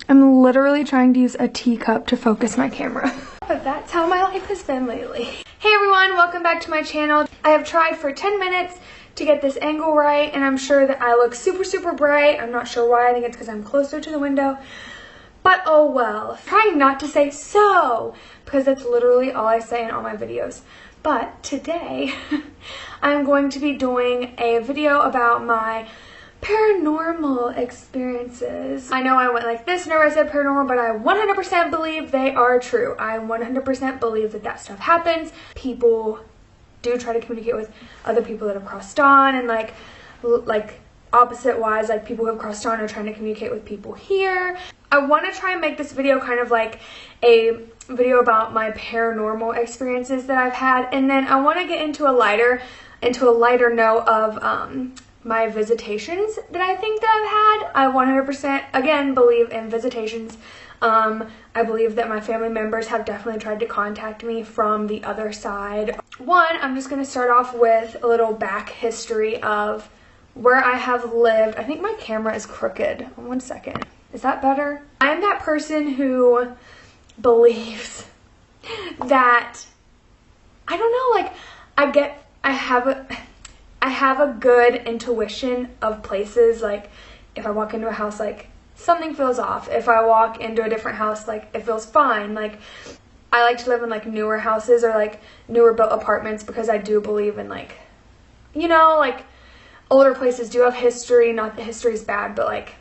I'm literally trying to use a teacup to focus my camera. But that's how my life has been lately. Hey everyone, welcome back to my channel. I have tried for 10 minutes to get this angle right, and I'm sure that I look super bright. I'm not sure why. I think it's because I'm closer to the window. But oh well. Trying not to say so, because that's literally all I say in all my videos. But today, I'm going to be doing a video about my paranormal experiences. I know I went like this whenever I said paranormal, but I 100% believe they are true. I 100% believe that that stuff happens. People do try to communicate with other people that have crossed on, and like opposite wise, like people who have crossed on are trying to communicate with people here. I want to try and make this video kind of like a video about my paranormal experiences that I've had, and then I want to get into a lighter note of my visitations that I think that I've had. I 100% again believe in visitations. I believe that my family members have definitely tried to contact me from the other side. One, I'm just going to start off with a little back history of where I have lived. I think my camera is crooked. 1 second. Is that better? I am that person who believes that, I don't know, like I have a good intuition of places. Like if I walk into a house, like something feels off. If I walk into a different house, like it feels fine. Like I like to live in like newer houses or like newer built apartments because I do believe in like, you know, like older places do have history. Not that history is bad, but like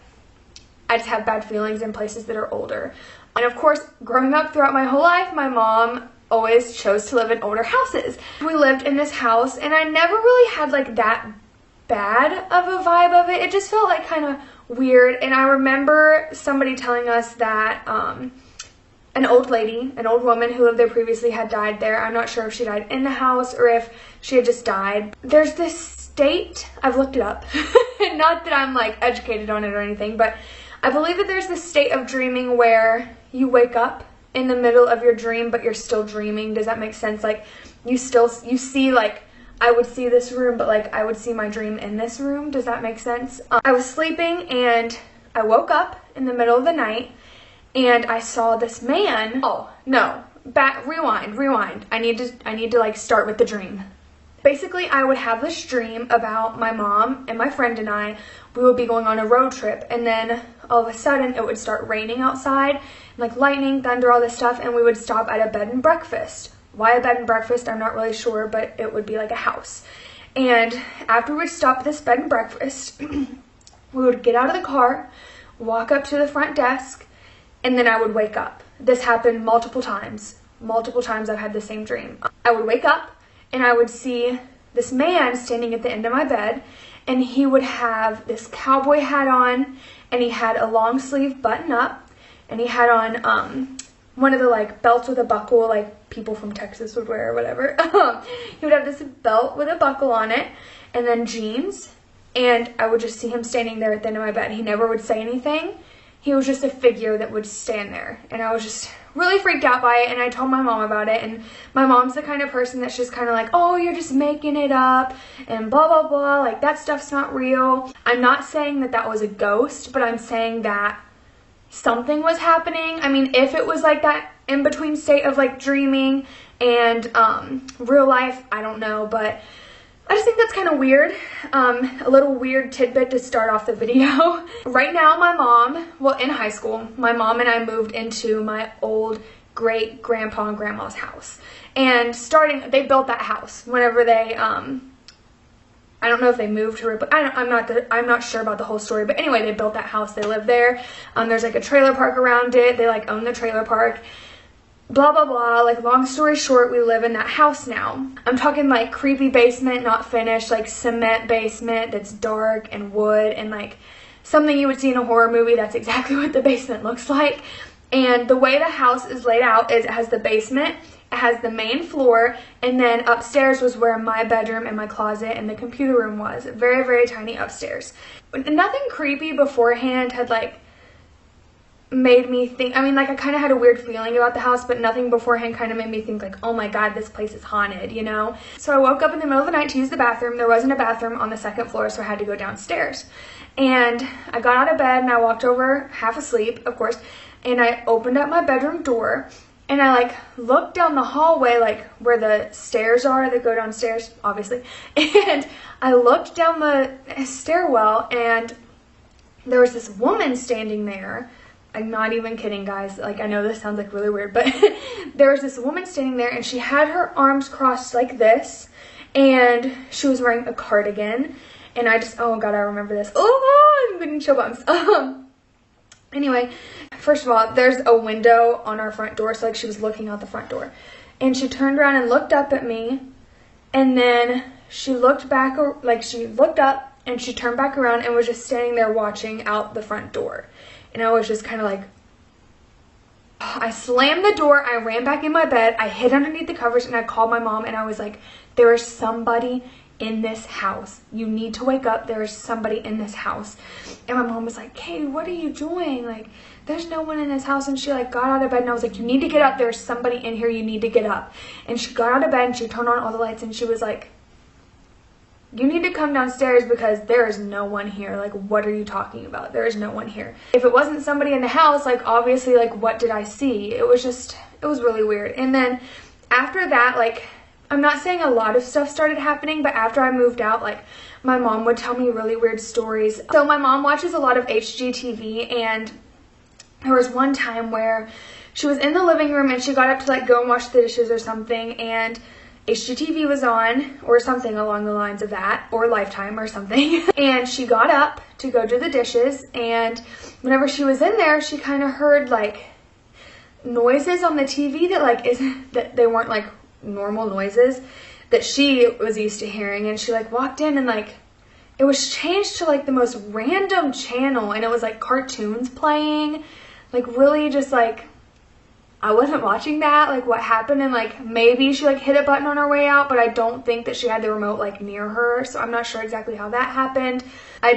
I just have bad feelings in places that are older. And of course, growing up throughout my whole life, my mom always chose to live in older houses. We lived in this house and I never really had like that bad of a vibe of it. It just felt like kind of weird. And I remember somebody telling us that an old woman who lived there previously had died there. I'm not sure if she died in the house or if she had just died. There's this state, I've looked it up, not that I'm like educated on it or anything, but I believe that there's this state of dreaming where you wake up in the middle of your dream, but you're still dreaming. Does that make sense? Like you see, like I would see this room, but like I would see my dream in this room. Does that make sense? I was sleeping and I woke up in the middle of the night and I saw this man. Oh no, rewind. I need to like start with the dream. Basically, I would have this dream about my mom and my friend and I. We would be going on a road trip, and then all of a sudden it would start raining outside, like lightning, thunder, all this stuff, and we would stop at a bed and breakfast. Why a bed and breakfast, I'm not really sure, but it would be like a house. And after we stopped at this bed and breakfast, we would get out of the car, walk up to the front desk, and then I would wake up. This happened multiple times. Multiple times I've had the same dream. I would wake up, and I would see this man standing at the end of my bed, and he would have this cowboy hat on, and he had a long sleeve button up, and he had on one of the like belts with a buckle like people from Texas would wear or whatever. He would have this belt with a buckle on it, and then jeans, and I would just see him standing there at the end of my bed. He never would say anything. He was just a figure that would stand there, and I was just really freaked out by it, and I told my mom about it, and my mom's the kind of person that's just kind of like, oh, you're just making it up, and blah, blah, blah, like that stuff's not real. I'm not saying that that was a ghost, but I'm saying that something was happening. I mean, if it was like that in-between state of like dreaming and real life, I don't know, but I just think that's kind of weird. A little weird tidbit to start off the video. Right now, my mom, well, in high school, my mom and I moved into my old great-grandpa and grandma's house. And they built that house whenever they, I don't know if they moved to it, but I'm not sure about the whole story. But anyway, they built that house. They lived there. There's like a trailer park around it. They like own the trailer park. Blah, blah, blah. Like, long story short, we live in that house now. I'm talking like creepy basement, not finished, like cement basement that's dark and wood and like something you would see in a horror movie. That's exactly what the basement looks like. And the way the house is laid out is it has the basement, it has the main floor, and then upstairs was where my bedroom and my closet and the computer room was. Very, very tiny upstairs. Nothing creepy beforehand had like made me think, I mean, like, I kind of had a weird feeling about the house, but nothing beforehand kind of made me think, like, oh my God, this place is haunted, you know? So I woke up in the middle of the night to use the bathroom. There wasn't a bathroom on the second floor, so I had to go downstairs. And I got out of bed and I walked over, half asleep, of course, and I opened up my bedroom door and I, like, looked down the hallway, like, where the stairs are that go downstairs, obviously. And I looked down the stairwell and there was this woman standing there. I'm not even kidding, guys. Like, I know this sounds like really weird, but there was this woman standing there and she had her arms crossed like this and she was wearing a cardigan. And I just, oh God, I remember this. Oh, I'm getting chill bumps. Anyway, first of all, there's a window on our front door. So, like, she was looking out the front door. And she turned around and looked up at me. And then she looked back, like, she looked up and she turned back around and was just standing there watching out the front door. And I was just kind of like, I slammed the door, I ran back in my bed, I hid underneath the covers, and I called my mom, and I was like, there is somebody in this house. You need to wake up. There is somebody in this house. And my mom was like, Katie, what are you doing? Like, there's no one in this house. And she, like, got out of bed, and I was like, you need to get up. There's somebody in here. You need to get up. And she got out of bed, and she turned on all the lights, and she was like, you need to come downstairs because there is no one here. Like, what are you talking about? There is no one here. If it wasn't somebody in the house, like, obviously, like, what did I see? It was really weird. And then after that, like, I'm not saying a lot of stuff started happening, but after I moved out, like, my mom would tell me really weird stories. So my mom watches a lot of HGTV, and there was one time where she was in the living room and she got up to, like, go and wash the dishes or something, and HGTV was on, or something along the lines of that, or Lifetime or something. And she got up to go do the dishes, and whenever she was in there, she kind of heard, like, noises on the TV that, like, that they weren't, like, normal noises that she was used to hearing. And she, like, walked in and, like, it was changed to, like, the most random channel, and it was, like, cartoons playing, like, really just, like, I wasn't watching that, like, what happened. And, like, maybe she, like, hit a button on her way out, but I don't think that she had the remote, like, near her, so I'm not sure exactly how that happened. I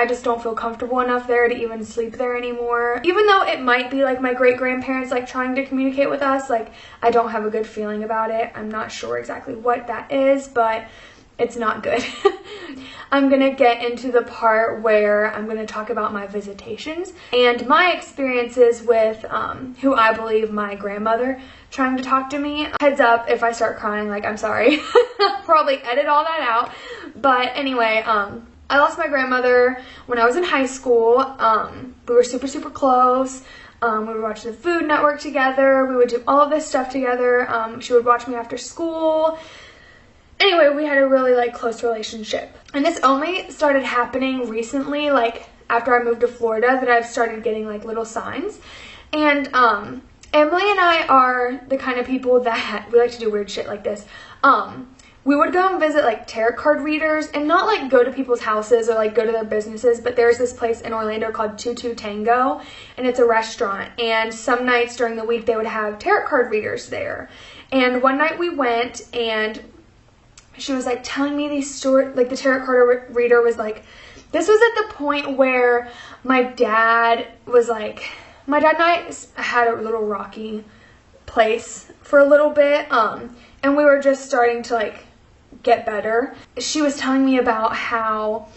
just don't feel comfortable enough there to even sleep there anymore. Even though it might be, like, my great-grandparents, like, trying to communicate with us, like, I don't have a good feeling about it. I'm not sure exactly what that is, but it's not good. I'm gonna get into the part where I'm gonna talk about my visitations and my experiences with who I believe my grandmother trying to talk to me. Heads up, if I start crying, like, I'm sorry. Probably edit all that out. But anyway, I lost my grandmother when I was in high school. We were super, super close. We would watch the Food Network together. We would do all of this stuff together. She would watch me after school. Anyway, we had a really, like, close relationship. And this only started happening recently, like, after I moved to Florida, that I've started getting, like, little signs. And Emily and I are the kind of people that we like to do weird shit like this. We would go and visit, like, tarot card readers, and not, like, go to people's houses or, like, go to their businesses, but there's this place in Orlando called Tutu Tango, and it's a restaurant. And some nights during the week, they would have tarot card readers there. And one night we went, and she was, like, telling me these stories, like, the tarot card reader was, like, this was at the point where my dad was, like, my dad and I had a little rocky place for a little bit, and we were just starting to, like, get better. She was telling me about how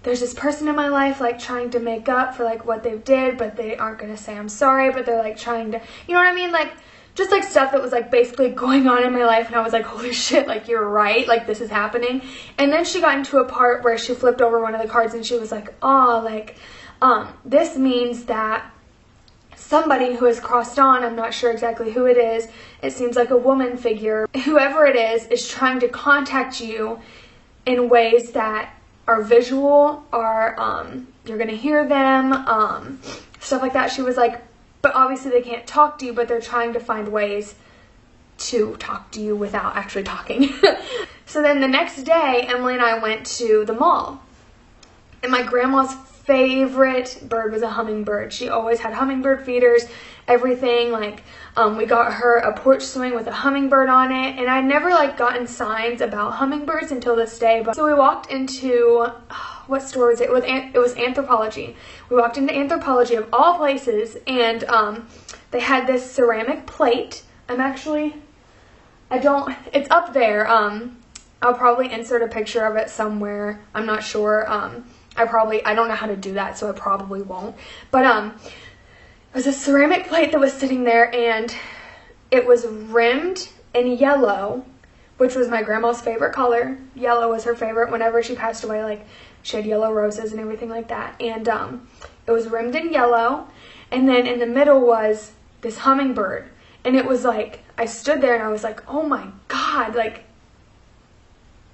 there's this person in my life, like, trying to make up for, like, what they did, but they aren't gonna say I'm sorry, but they're, like, trying to, you know what I mean, like, just, like, stuff that was, like, basically going on in my life, and I was like, holy shit, like, you're right, like, this is happening. And then she got into a part where she flipped over one of the cards, and she was like, oh, like, this means that somebody who has crossed on, I'm not sure exactly who it seems like a woman figure, whoever it is trying to contact you in ways that are visual, are, you're gonna hear them, stuff like that. She was like, but obviously they can't talk to you, but they're trying to find ways to talk to you without actually talking. So then the next day, Emily and I went to the mall. And my grandma's favorite bird was a hummingbird. She always had hummingbird feeders, everything. Like, we got her a porch swing with a hummingbird on it, and I'd never like gotten signs about hummingbirds until this day. But so we walked into, what store was it? It was Anthropologie. We walked into Anthropologie of all places, and they had this ceramic plate. It's up there. I'll probably insert a picture of it somewhere. I'm not sure. I don't know how to do that, so I probably won't. But it was a ceramic plate that was sitting there, and it was rimmed in yellow, which was my grandma's favorite color. Yellow was her favorite. Whenever she passed away, like, she had yellow roses and everything like that. And it was rimmed in yellow, and then in the middle was this hummingbird. And it was like, I stood there and I was like, oh my God, like,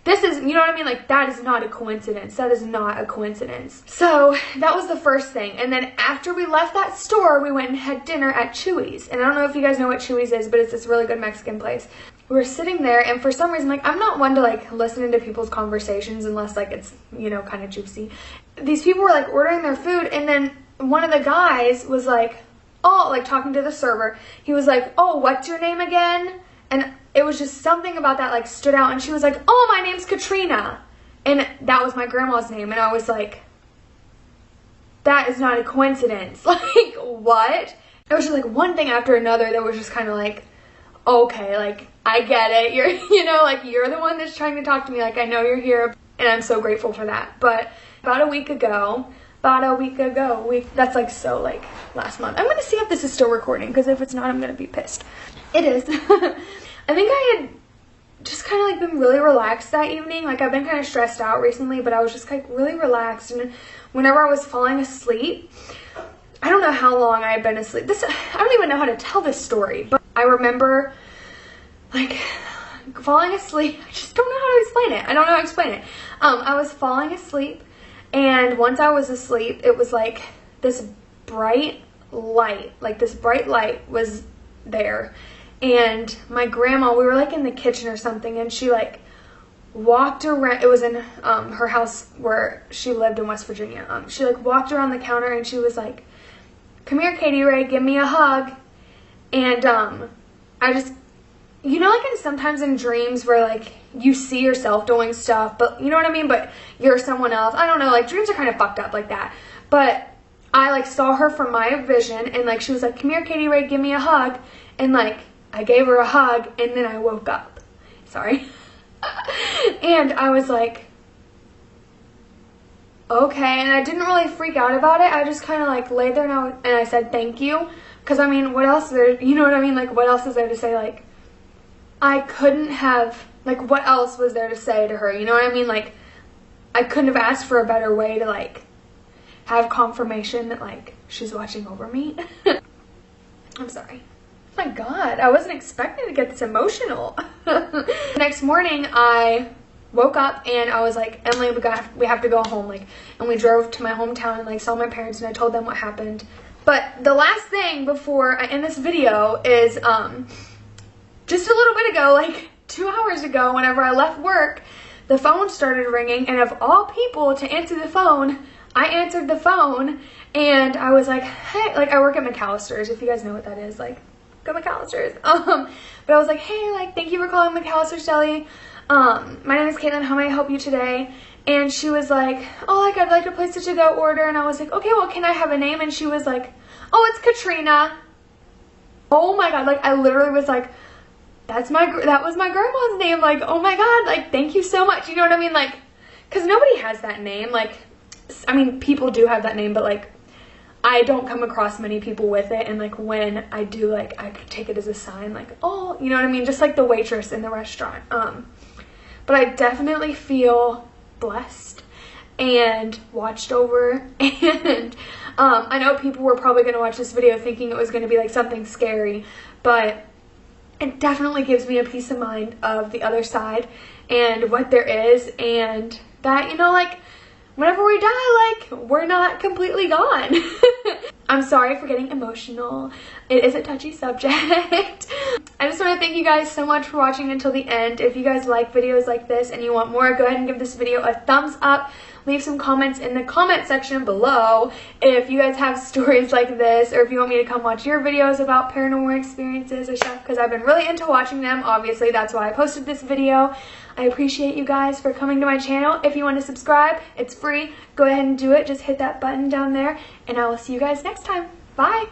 this is, you know what I mean? Like, that is not a coincidence. That is not a coincidence. So that was the first thing. And then after we left that store, we went and had dinner at Chewy's. And I don't know if you guys know what Chewy's is, but it's this really good Mexican place. We were sitting there, and for some reason, like, I'm not one to like listen into people's conversations unless like it's, you know, kind of juicy. These people were like ordering their food, and then one of the guys was like, oh, like talking to the server. He was like, oh, what's your name again? And it was just something about that like stood out, and she was like, oh, my name's Katrina. And that was my grandma's name, and I was like, that is not a coincidence. Like, what? It was just like one thing after another that was just kind of like, okay, like, I get it. You're, you know, like, you're the one that's trying to talk to me. Like, I know you're here, and I'm so grateful for that. But about a week ago, that's like so like last month. I'm going to see if this is still recording, because if it's not, I'm going to be pissed. It is. I think I had just kind of like been really relaxed that evening. Like, I've been kind of stressed out recently, but I was just like really relaxed. And whenever I was falling asleep, I don't know how long I had been asleep. I don't even know how to tell this story, but I remember like falling asleep. I just don't know how to explain it. I don't know how to explain it. I was falling asleep, and once I was asleep, it was like this bright light. Like, this bright light was there. And my grandma, we were like in the kitchen or something, and she like walked around. It was in her house where she lived in West Virginia. She like walked around the counter, and she was like, come here, Katie Ray, give me a hug. And I just, you know, like sometimes in dreams where like you see yourself doing stuff, but you know what I mean, but you're someone else. I don't know, like dreams are kind of fucked up like that. But I like saw her from my vision, and like she was like, come here, Katie Ray, give me a hug. And like I gave her a hug, and then I woke up. Sorry. And I was like, okay. And I didn't really freak out about it. I just kind of like laid there and I said thank you. Because I mean, what else is there, you know what I mean? Like, what else is there to say? Like, I couldn't have, like, what else was there to say to her? You know what I mean? Like, I couldn't have asked for a better way to like have confirmation that like she's watching over me. I'm sorry. Oh my God, I wasn't expecting to get this emotional. The next morning, I woke up and I was like, Emily, we have to go home. Like, and we drove to my hometown and like saw my parents, and I told them what happened. But the last thing before I end this video is just a little bit ago, like 2 hours ago, whenever I left work, the phone started ringing, and of all people to answer the phone, I answered the phone, and I was like, hey, like, I work at McAllister's, if you guys know what that is, like, go McAllister's. But I was like, hey, like, thank you for calling McAllister's Deli. My name is Caitlin. How may I help you today? And she was like, oh, like, I'd like to place a to-go order. And I was like, okay, well, can I have a name? And she was like, oh, it's Katrina. Oh my God, like, I literally was like, that was my grandma's name. Like, oh my God, like, thank you so much. You know what I mean? Like, because nobody has that name. Like, I mean, people do have that name, but like, I don't come across many people with it. And like, when I do, like, I could take it as a sign, like, oh, you know what I mean? Just like the waitress in the restaurant. But I definitely feel blessed and watched over. And I know people were probably going to watch this video thinking it was going to be like something scary, but it definitely gives me a peace of mind of the other side and what there is, and that, you know, like, whenever we die, like, we're not completely gone. I'm sorry for getting emotional. It is a touchy subject. I just want to thank you guys so much for watching until the end. If you guys like videos like this and you want more, go ahead and give this video a thumbs up. Leave some comments in the comment section below if you guys have stories like this, or if you want me to come watch your videos about paranormal experiences or stuff, because I've been really into watching them. Obviously, that's why I posted this video. I appreciate you guys for coming to my channel. If you want to subscribe, it's free. Go ahead and do it. Just hit that button down there, and I will see you guys next time. Bye!